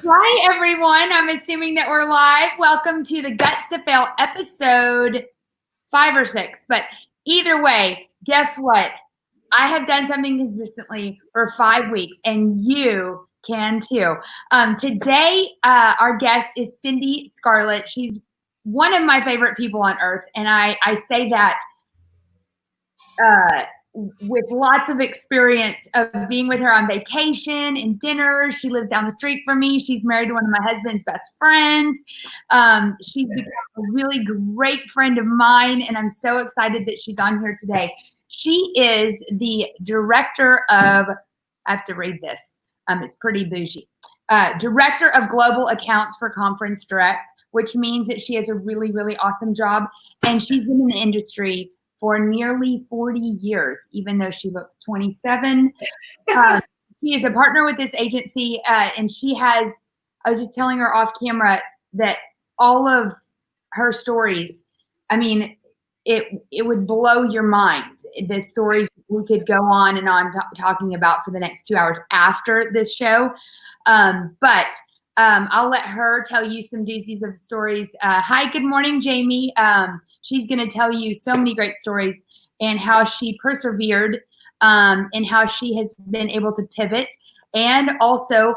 Hi, everyone. I'm assuming that we're live. Welcome to the Guts to Fail episode 5 or 6. But either way, guess what? I have done something consistently for 5 weeks, and you can too. Today, our guest is Cin Designz. She's one of my favorite people on earth, and I say that with lots of experience of being with her on vacation and dinners. She lives down the street from me. She's married to one of my husband's best friends. She's become a really great friend of mine, and I'm so excited that she's on here today. She is the director of, I have to read this. It's pretty bougie. Director of Global Accounts for Conference Direct, which means that she has a really, really awesome job. And she's been in the industry for nearly 40 years, even though she looks 27. She is a partner with this agency, and she has, I was just telling her off camera that all of her stories, I mean, it would blow your mind. The stories we could go on and on talking about for the next 2 hours after this show. But I'll let her tell you some doozies of stories. Hi, good morning, Jamie. She's going to tell you so many great stories and how she persevered and how she has been able to pivot and also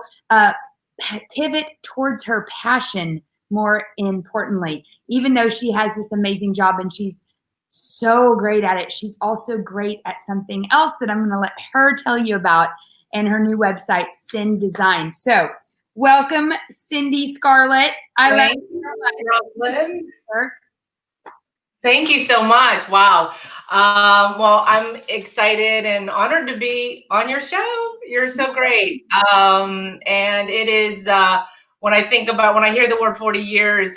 pivot towards her passion, more importantly. Even though she has this amazing job and she's so great at it, she's also great at something else that I'm going to let her tell you about, and her new website, Cin Designz. So welcome, Cin Scarlett. I love you. Thank you so much. Wow. Well, I'm excited and honored to be on your show. You're so great. And it is, when I hear the word 40 years,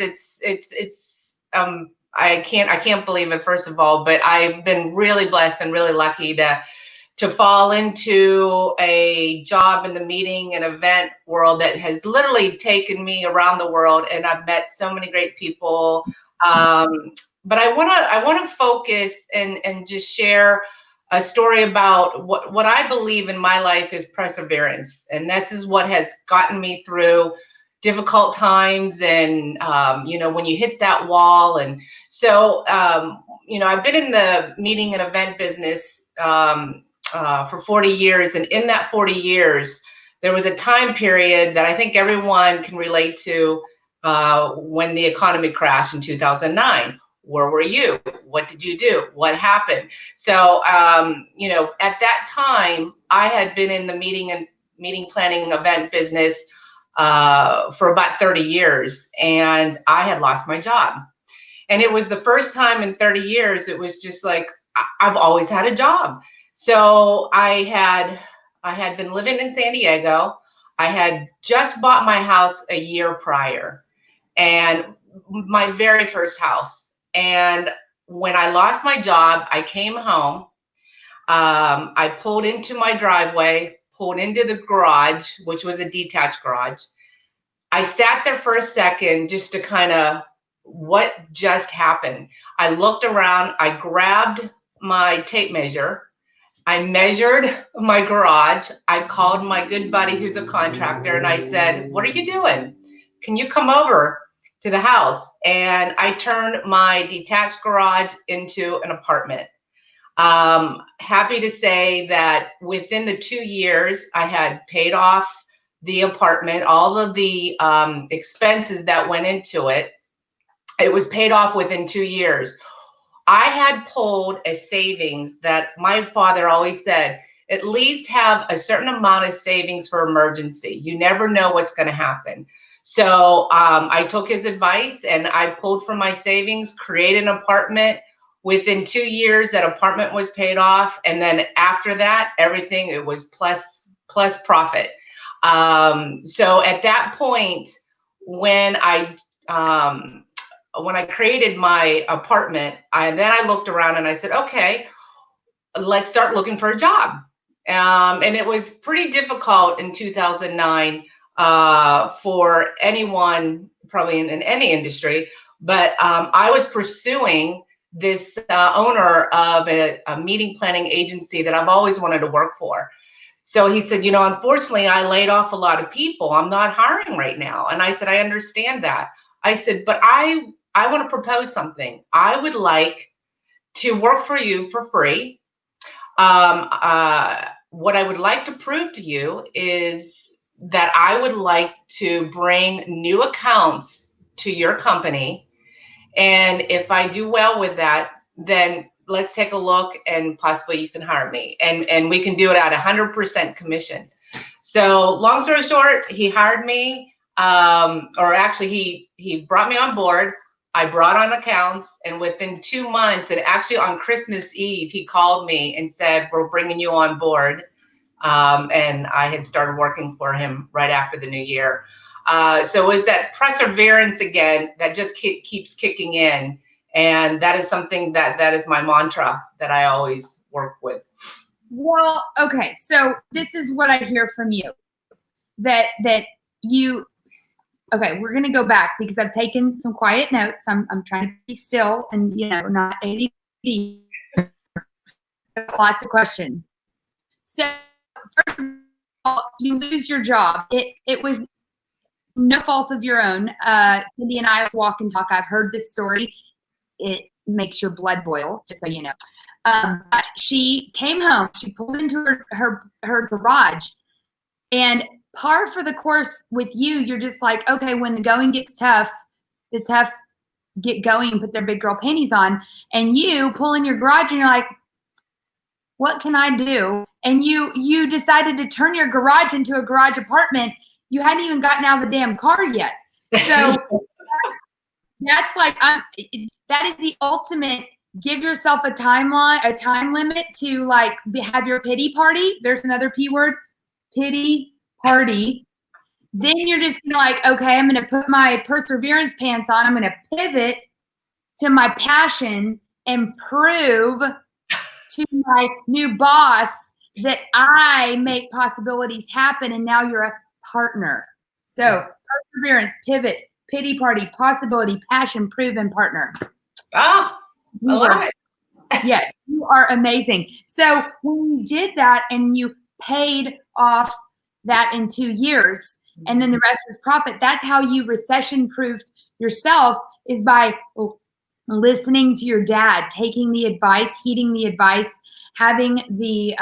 I can't believe it, first of all, but I've been really blessed and really lucky to fall into a job in the meeting and event world that has literally taken me around the world, and I've met so many great people. But I want to focus and just share a story about what I believe in my life is perseverance, and this is what has gotten me through difficult times, and when you hit that wall. And so I've been in the meeting and event business for 40 years, and in that 40 years, there was a time period that I think everyone can relate to when the economy crashed in 2009. Where were you? What did you do? What happened? So, at that time, I had been in the meeting planning event business for about 30 years, and I had lost my job. And it was the first time in 30 years, it was just like, I've always had a job. So I had been living in San Diego. I had just bought my house a year prior, and my very first house. And when I lost my job, I came home. I pulled into my driveway, pulled into the garage, which was a detached garage. I sat there for a second just to kind of, what just happened? I looked around, I grabbed my tape measure, I measured my garage. I called my good buddy who's a contractor, and I said, what are you doing? Can you come over to the house? And I turned my detached garage into an apartment. Happy to say that within the 2 years, I had paid off the apartment, all of the expenses that went into it. It was paid off within 2 years. I had pulled a savings that my father always said, at least have a certain amount of savings for emergency. You never know what's going to happen. So I took his advice, and I pulled from my savings, created an apartment. Within 2 years, that apartment was paid off. And then after that, everything, it was plus profit. So at that point, when I created my apartment, then I looked around and I said, okay, let's start looking for a job. And it was pretty difficult in 2009 for anyone, probably in any industry. But I was pursuing this owner of a meeting planning agency that I've always wanted to work for. So he said, unfortunately, I laid off a lot of people. I'm not hiring right now. And I said, I understand that. I said, but I want to propose something. I would like to work for you for free. What I would like to prove to you is that I would like to bring new accounts to your company. And if I do well with that, then let's take a look and possibly you can hire me. And we can do it at 100% commission. So long story short, he hired me, or actually he brought me on board. I brought on accounts, and within 2 months, and actually on Christmas Eve, he called me and said, we're bringing you on board. And I had started working for him right after the new year. So it was that perseverance again that just keeps kicking in. And that is something that is my mantra that I always work with. Well, okay. So this is what I hear from you, that you, okay, we're going to go back because I've taken some quiet notes. I'm trying to be still and, not ADD. Lots of questions. So first of all, you lose your job. It was no fault of your own. Cindy and I walk and talk. I've heard this story. It makes your blood boil, just so you know. But she came home. She pulled into her garage, and par for the course with you. You're just like, okay, when the going gets tough, the tough get going and put their big girl panties on. And you pull in your garage, and you're like, what can I do? And you decided to turn your garage into a garage apartment. You hadn't even gotten out of the damn car yet. So that's like, that is the ultimate. Give yourself a time limit to like have your pity party. There's another P word, pity party. Then you're just gonna like, okay, I'm gonna put my perseverance pants on. I'm gonna pivot to my passion and prove to my new boss that I make possibilities happen. And now you're a partner. So perseverance, pivot, pity party, possibility, passion, proven partner. Ah, I love it. Yes, you are amazing. So when you did that and you paid off that in 2 years, and then the rest was profit, that's how you recession-proofed yourself, is by listening to your dad, taking the advice, heeding the advice, having the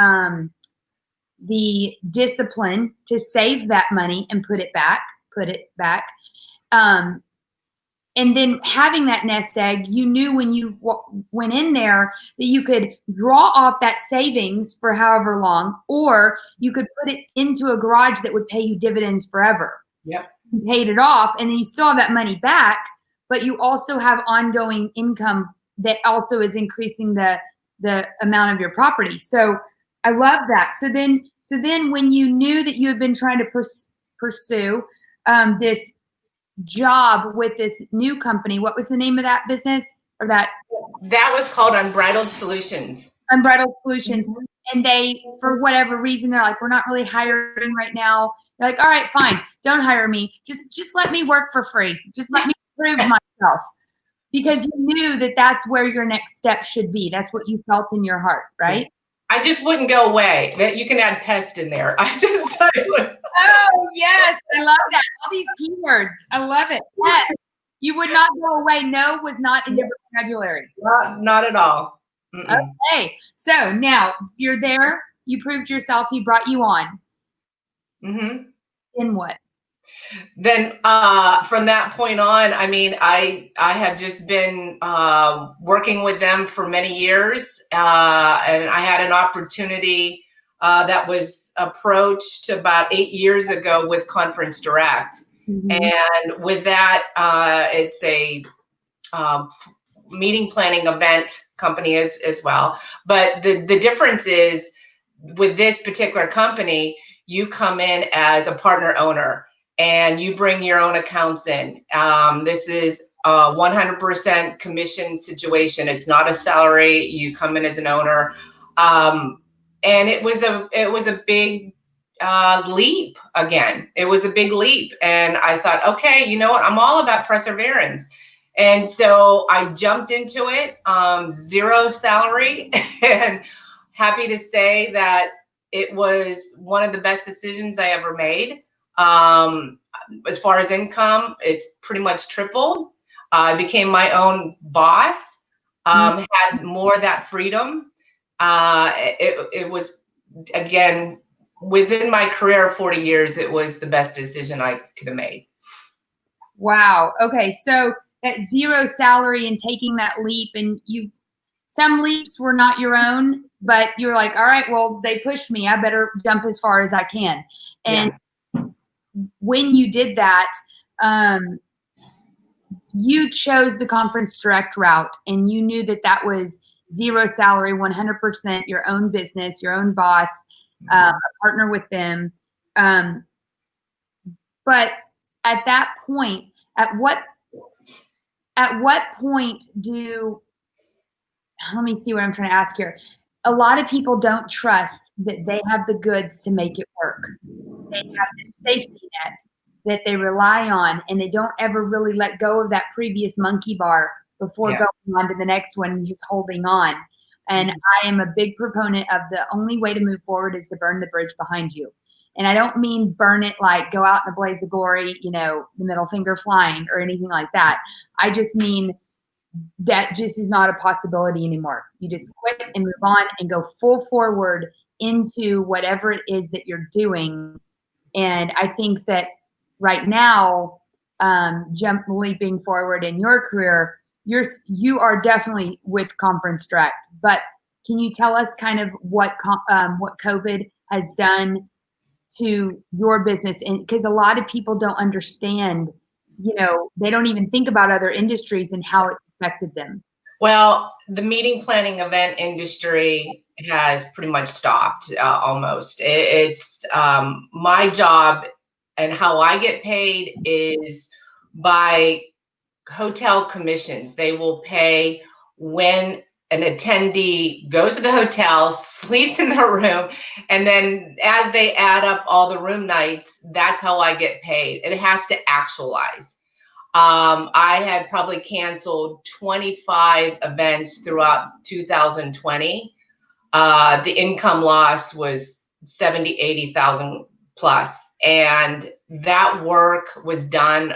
discipline to save that money and put it back. And then having that nest egg, you knew when you went in there that you could draw off that savings for however long, or you could put it into a garage that would pay you dividends forever. Yep. You paid it off, and then you still have that money back, but you also have ongoing income that also is increasing the amount of your property. So I love that. So then when you knew that you had been trying to pursue this job with this new company, what was the name of that business? Or that was called Unbridled Solutions. Unbridled Solutions. And they, for whatever reason, they're like, we're not really hiring right now. They're like, all right, fine, don't hire me. Just let me work for free. Just let me prove myself. Because you knew that that's where your next step should be. That's what you felt in your heart, right? I just wouldn't go away. That you can add pest in there. I just thought it was. Oh yes, I love that. All these keywords, I love it. Yes. You would not go away. No was not in your vocabulary. Not at all. Okay, so now you're there. You proved yourself. He brought you on. Then what? Then from that point on, I mean, I have just been working with them for many years, and I had an opportunity that was approached about 8 years ago with Conference Direct. And with that, it's a meeting planning event company as well. But the difference is with this particular company, you come in as a partner owner and you bring your own accounts in. This is a 100% commission situation. It's not a salary. You come in as an owner. And it was a big leap again. It was a big leap. And I thought, okay, you know what? I'm all about perseverance. And so I jumped into it, 0 salary, and happy to say that it was one of the best decisions I ever made. As far as income, it's pretty much tripled. I became my own boss, had more of that freedom. It was, again, within my career of 40 years, it was the best decision I could have made. Wow. Okay. So that zero salary and taking that leap, and some leaps were not your own, but you were like, all right, well, they pushed me. I better jump as far as I can. And when you did that, you chose the conference direct route, and you knew that that was zero salary, 100% your own business, your own boss, partner with them. But at that point, at what point let me see what I'm trying to ask here. A lot of people don't trust that they have the goods to make it work. They have this safety net that they rely on, and they don't ever really let go of that previous monkey bar before going on to the next one and just holding on. And I am a big proponent of the only way to move forward is to burn the bridge behind you. And I don't mean burn it like go out in a blaze of glory, the middle finger flying or anything like that. I just mean that just is not a possibility anymore. You just quit and move on and go full forward into whatever it is that you're doing. And I think that right now, leaping forward in your career, you are definitely with Conference Direct. But can you tell us kind of what COVID has done to your business? And because a lot of people don't understand, they don't even think about other industries and how it's affected them. Well, the meeting planning event industry has pretty much stopped almost. It's my job, and how I get paid is by hotel commissions. They will pay when an attendee goes to the hotel, sleeps in their room, and then as they add up all the room nights, that's how I get paid. It has to actualize. I had probably canceled 25 events throughout 2020. The income loss was 70, 80,000 plus. And that work was done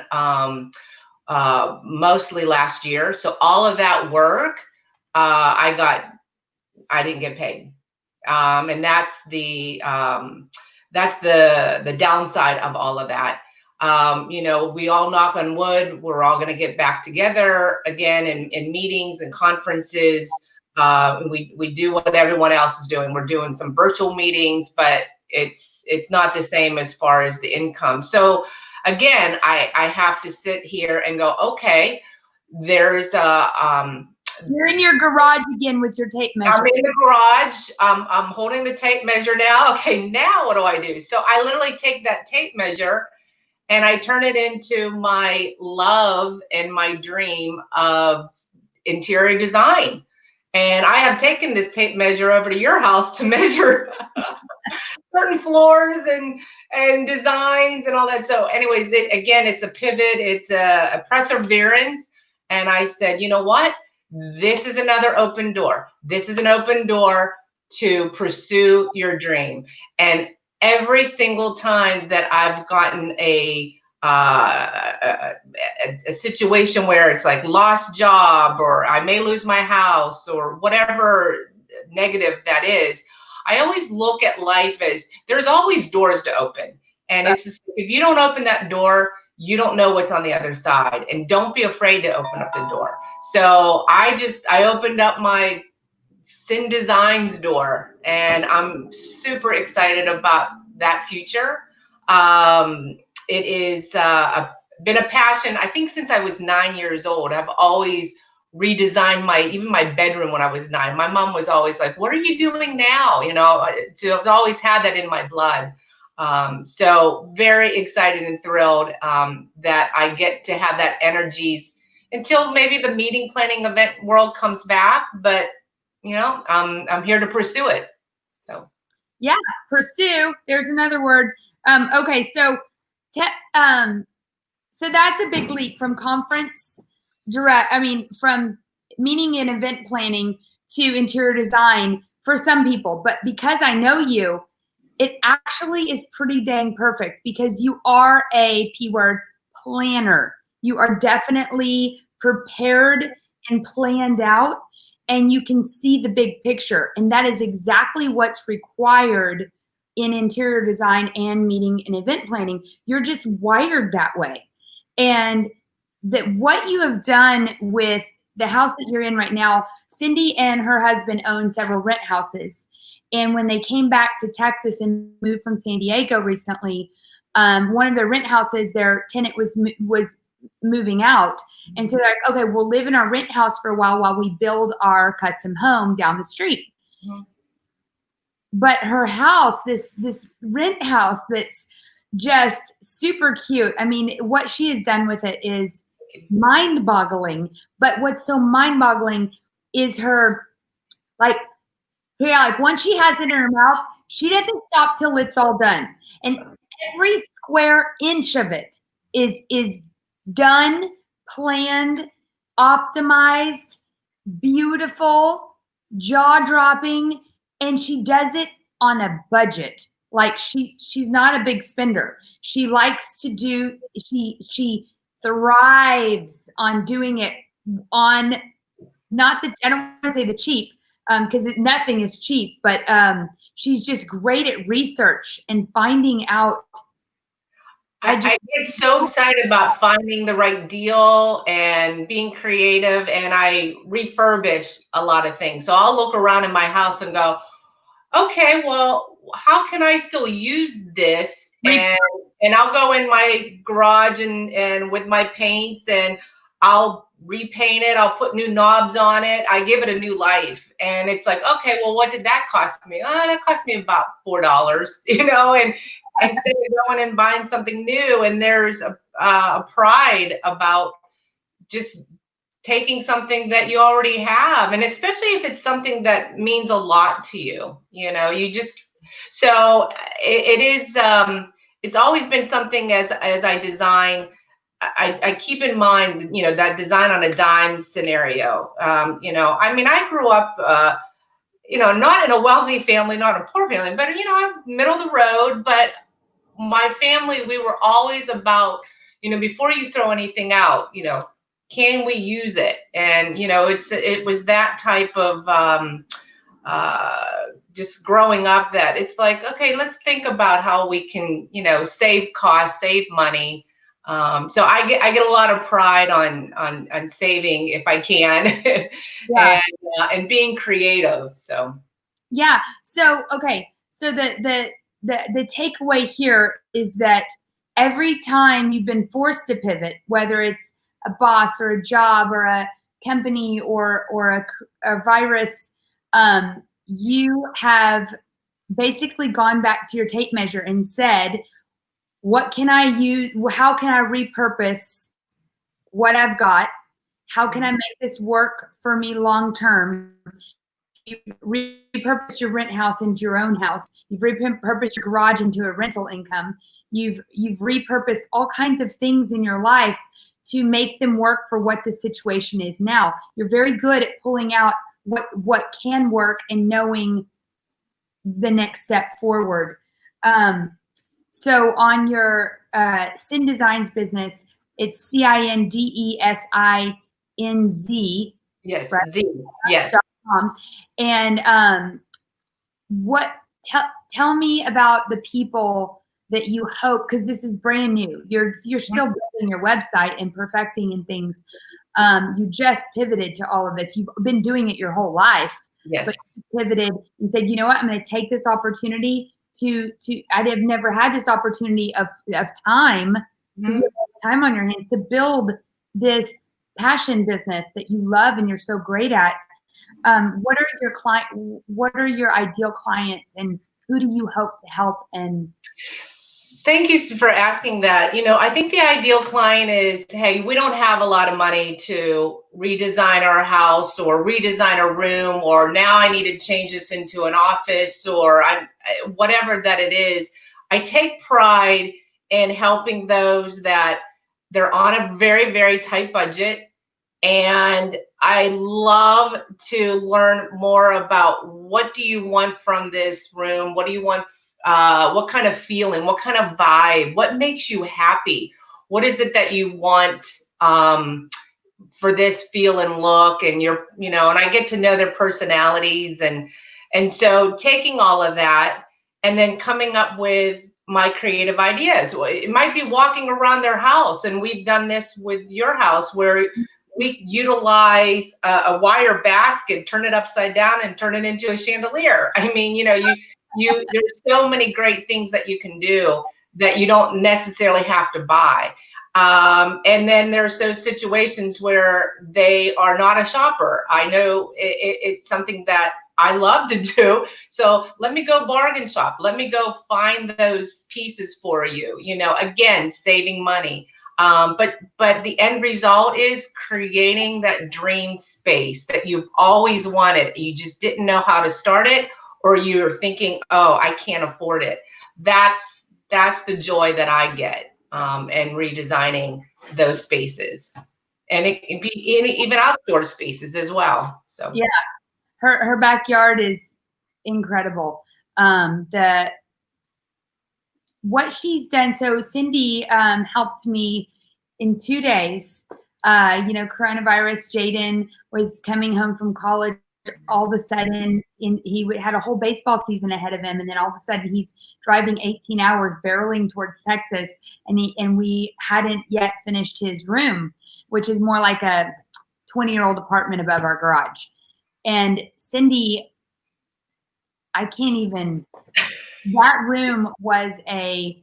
mostly last year. So all of that work, I didn't get paid. And that's the downside of all of that. We all knock on wood. We're all going to get back together again in meetings and conferences. We do what everyone else is doing. We're doing some virtual meetings, but it's not the same as far as the income. So again, I have to sit here and go, okay, there's you're in your garage again with your tape measure. I'm in the garage. I'm holding the tape measure now. Okay, now what do I do? So I literally take that tape measure and I turn it into my love and my dream of interior design. And I have taken this tape measure over to your house to measure certain floors and designs and all that. So anyways, it's a pivot. It's a perseverance. And I said, you know what? This is another open door. This is an open door to pursue your dream. And every single time that I've gotten a situation where it's like lost job, or I may lose my house, or whatever negative that is, I always look at life as there's always doors to open. And it's just, if you don't open that door, you don't know what's on the other side. And don't be afraid to open up the door. So I opened up my Cin Designz door, and I'm super excited about that future. It is been a passion, I think, since I was 9 years old. I've always redesigned even my bedroom when I was 9. My mom was always like, what are you doing now? So I've always had that in my blood. So very excited and thrilled that I get to have that energies until maybe the meeting planning event world comes back. But I'm here to pursue it. So yeah, pursue. There's another word. Okay, so so that's a big leap from conference direct. I mean, from meeting and event planning to interior design for some people. But because I know you, it actually is pretty dang perfect because you are a P word planner. You are definitely prepared and planned out, and you can see the big picture. And that is exactly what's required in interior design and meeting and event planning. You're just wired that way. And that what you have done with the house that you're in right now, Cindy and her husband own several rent houses. And when they came back to Texas and moved from San Diego recently, one of their rent houses, their tenant was moving out. And so they're like, okay, we'll live in our rent house for a while we build our custom home down the street. Mm-hmm. But her house, this rent house that's just super cute. I mean, what she has done with it is mind-boggling. But what's so mind-boggling is her, like once she has it in her mouth, she doesn't stop till it's all done. And every square inch of it is done, planned, optimized, beautiful, jaw-dropping, and she does it on a budget. Like she's not a big spender. She likes to do, she thrives on doing it on, not the, I don't want to say the cheap, because nothing is cheap, but she's just great at research and finding out. I get so excited about finding the right deal and being creative, and I refurbish a lot of things. So I'll look around in my house and go, okay, well, how can I still use this? And I'll go in my garage and with my paints, and I'll repaint it. I'll put new knobs on it. I give it a new life. And it's like, okay, well, what did that cost me? Oh, that cost me about $4, you know, and instead of going and buying something new. And there's a pride about just taking something that you already have. And especially if it's something that means a lot to you, you know, you just, so it is, it's always been something as I design, I keep in mind, you know, that design on a dime scenario. You know, I mean, I grew up, you know, not in a wealthy family, not a poor family, but, you know, I'm middle of the road. But my family, we were always about, you know, before you throw anything out, you know, can we use it? And, you know, it was that type of just growing up that it's like, okay, let's think about how we can, you know, save costs, save money. So I get a lot of pride on saving if I can, yeah. and being creative. So yeah. So okay. So the takeaway here is that every time you've been forced to pivot, whether it's a boss or a job or a company or a virus, you have basically gone back to your tape measure and said, what can I use? How can I repurpose what I've got? How can I make this work for me long term? You've repurposed your rent house into your own house. You've repurposed your garage into a rental income. You've repurposed all kinds of things in your life to make them work for what the situation is now. You're very good at pulling out what can work and knowing the next step forward. So on your Cin Designz business, it's CINDESINZ. Yes, right? Z. Yes. And tell me about the people that you hope, because this is brand new. You're still building your website and perfecting and things. You just pivoted to all of this. You've been doing it your whole life, yes. But you pivoted and said, you know what, I'm going to take this opportunity to I have never had this opportunity of time, because you have time on your hands to build this passion business that you love and you're so great at. What are your ideal clients, and who do you hope to help? And thank you for asking that. You know, I think the ideal client is, hey, we don't have a lot of money to redesign our house or redesign a room, or now I need to change this into an office, or whatever that it is. I take pride in helping those that they're on a very, very tight budget. And I love to learn more about, what do you want from this room? What do you want what kind of feeling, what kind of vibe, what makes you happy? What is it that you want for this feel and look? And and I get to know their personalities, and so taking all of that and then coming up with my creative ideas. It might be walking around their house, and we've done this with your house where we utilize a wire basket, turn it upside down, and turn it into a chandelier. I mean, there's so many great things that you can do that you don't necessarily have to buy. And then there's those situations where they are not a shopper. I know it's something that I love to do. So let me go bargain shop. Let me go find those pieces for you. Again, saving money. But the end result is creating that dream space that you've always wanted. You just didn't know how to start it, or you're thinking, oh, I can't afford it. That's the joy that I get, and redesigning those spaces, and it can be even outdoor spaces as well. So yeah, her backyard is incredible. What she's done. So Cindy helped me in 2 days. Coronavirus. Jaden was coming home from college. All of a sudden, he had a whole baseball season ahead of him, and then all of a sudden he's driving 18 hours barreling towards Texas, and we hadn't yet finished his room, which is more like a 20-year-old apartment above our garage. And Cindy, I can't even. That room was a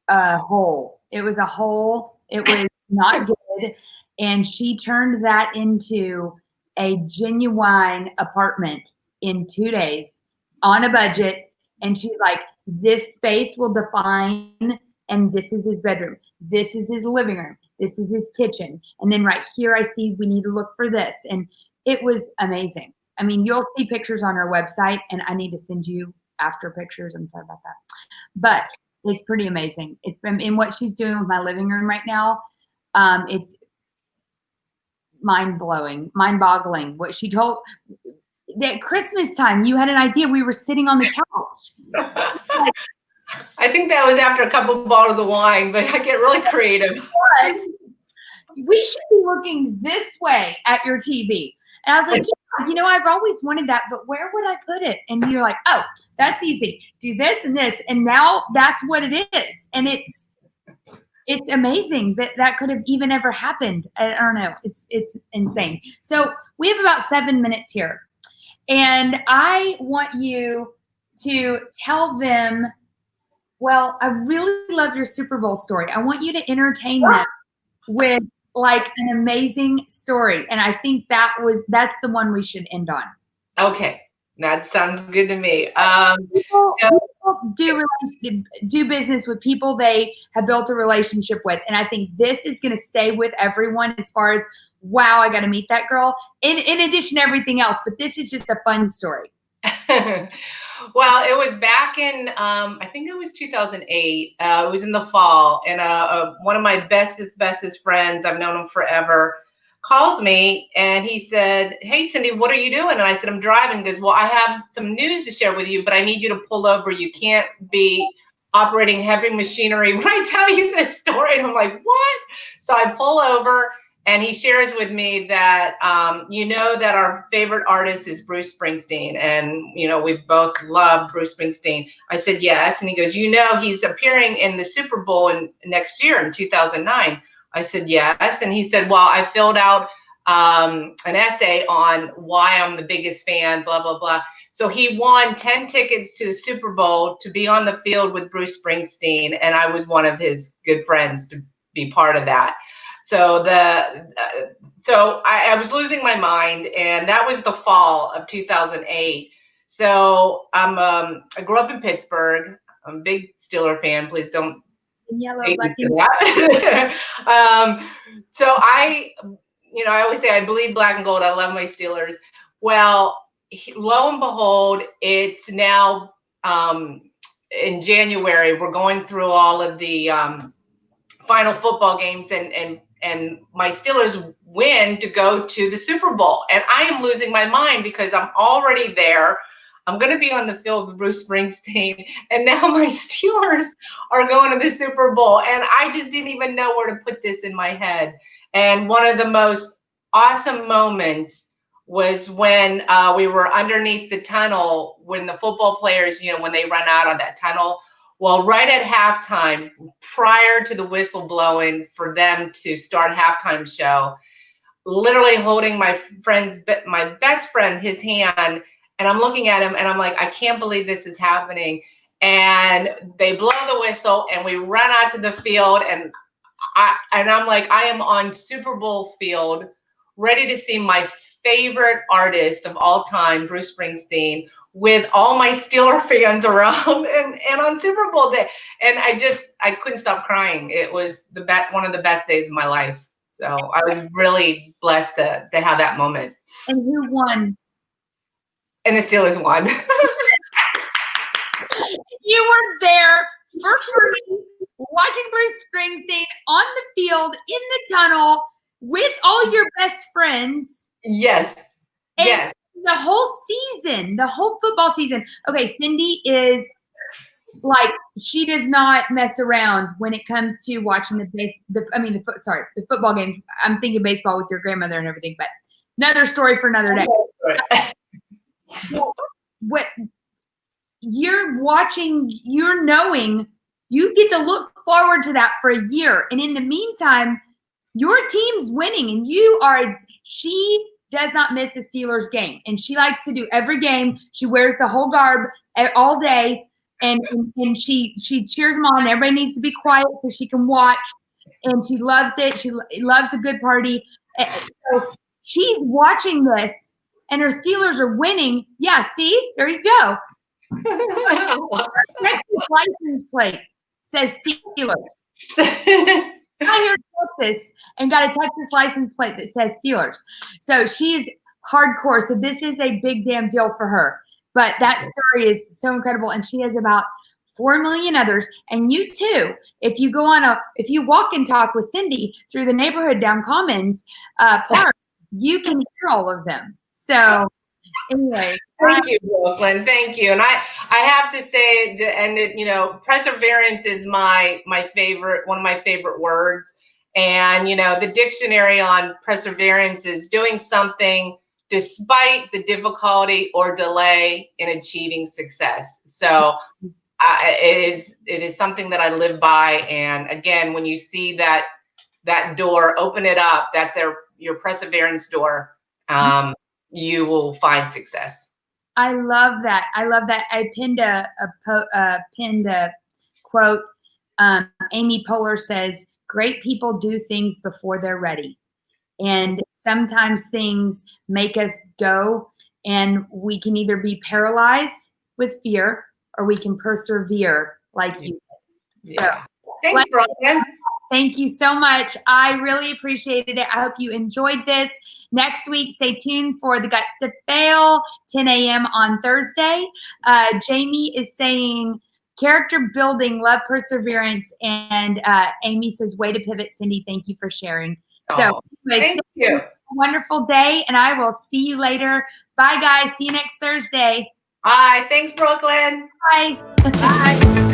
hole. It was a hole. It was not good. And she turned that into a genuine apartment in 2 days on a budget. And she's like, this space will define, and this is his bedroom. This is his living room. This is his kitchen. And then right here, I see we need to look for this. And it was amazing. I mean, you'll see pictures on our website, and I need to send you after pictures. I'm sorry about that. But it's pretty amazing. It's been in what she's doing with my living room right now. It's mind-blowing, mind-boggling. What she told at Christmas time, you had an idea. We were sitting on the couch. Like, I think that was after a couple of bottles of wine, but I get really creative. But we should be looking this way at your TV. And I was like, yeah, I've always wanted that, but where would I put it? And you're like, oh, that's easy. Do this and this. And now that's what it is. And it's amazing that could have even ever happened. I don't know. It's insane. So we have about 7 minutes here. And I want you to tell them, well, I really love your Super Bowl story. I want you to entertain them with like an amazing story. And I think that's the one we should end on. Okay. That sounds good to me. People do business with people they have built a relationship with. And I think this is going to stay with everyone as far as, wow, I got to meet that girl in addition to everything else. But this is just a fun story. Well, it was back in, I think it was 2008. It was in the fall. And one of my bestest friends, I've known him forever, calls me and he said, hey, Cindy, what are you doing? And I said, I'm driving. He goes, well, I have some news to share with you, but I need you to pull over. You can't be operating heavy machinery when I tell you this story. And I'm like, what? So I pull over. And he shares with me that, that our favorite artist is Bruce Springsteen. And, we both love Bruce Springsteen. I said, yes. And he goes, he's appearing in the Super Bowl next year in 2009. I said, yes. And he said, well, I filled out an essay on why I'm the biggest fan, blah, blah, blah. So he won 10 tickets to the Super Bowl to be on the field with Bruce Springsteen. And I was one of his good friends to be part of that. So I was losing my mind, and that was the fall of 2008. So I grew up in Pittsburgh. I'm a big Steeler fan. Please don't. Yellow, hate black, me for that. So I always say I bleed black and gold. I love my Steelers. Well, lo and behold, it's now in January. We're going through all of the final football games, and my Steelers win to go to the Super Bowl. And I am losing my mind because I'm already there. I'm going to be on the field with Bruce Springsteen, and now my Steelers are going to the Super Bowl, and I just didn't even know where to put this in my head. And one of the most awesome moments was when we were underneath the tunnel when the football players, when they run out of that tunnel. Well, right at halftime, prior to the whistle blowing for them to start halftime show, literally holding my best friend, his hand, and I'm looking at him and I'm like, I can't believe this is happening. And they blow the whistle and we run out to the field, and I'm like, I am on Super Bowl field, ready to see my favorite artist of all time, Bruce Springsteen, with all my Steeler fans around, and on Super Bowl day. And I couldn't stop crying. It was one of the best days of my life. So I was really blessed to have that moment. And who won? And the Steelers won. You were there for free, watching Bruce Springsteen on the field, in the tunnel, with all your best friends. Yes. And yes. The whole season, the whole football season. Okay, Cindy is like, she does not mess around when it comes to watching the football games. I'm thinking baseball with your grandmother and everything, but another story for another day. What you're watching, you're knowing, you get to look forward to that for a year. And in the meantime, your team's winning, and she does not miss a Steelers game. And she likes to do every game. She wears the whole garb all day. And she cheers them on. Everybody needs to be quiet so she can watch. And she loves it. She loves a good party. So she's watching this, and her Steelers are winning. Yeah, see? There you go. Texas license plate says Steelers. I here in Texas and got a Texas license plate that says Steelers. So she is hardcore. So this is a big damn deal for her. But that story is so incredible. And she has about 4 million others. And you too, if you walk and talk with Cindy through the neighborhood down Commons Park, you can hear all of them. So anyway. Thank you, Brooklyn. Thank you. And I have to say, and perseverance is my favorite, one of my favorite words. And, the dictionary on perseverance is doing something despite the difficulty or delay in achieving success. So it is something that I live by. And again, when you see that door, open it up. That's your perseverance door. You will find success. I love that. I pinned a quote. Amy Poehler says, "Great people do things before they're ready." And sometimes things make us go, and we can either be paralyzed with fear or we can persevere like you did. So, yeah. Thanks, Brian. Thank you so much. I really appreciated it. I hope you enjoyed this. Next week, stay tuned for The Guts to Fail, 10 a.m. on Thursday. Jamie is saying, character building, love perseverance. And Amy says, way to pivot, Cindy. Thank you for sharing. So anyways, thank you. A wonderful day, and I will see you later. Bye, guys. See you next Thursday. Bye. Thanks, Brooklyn. Bye. Bye.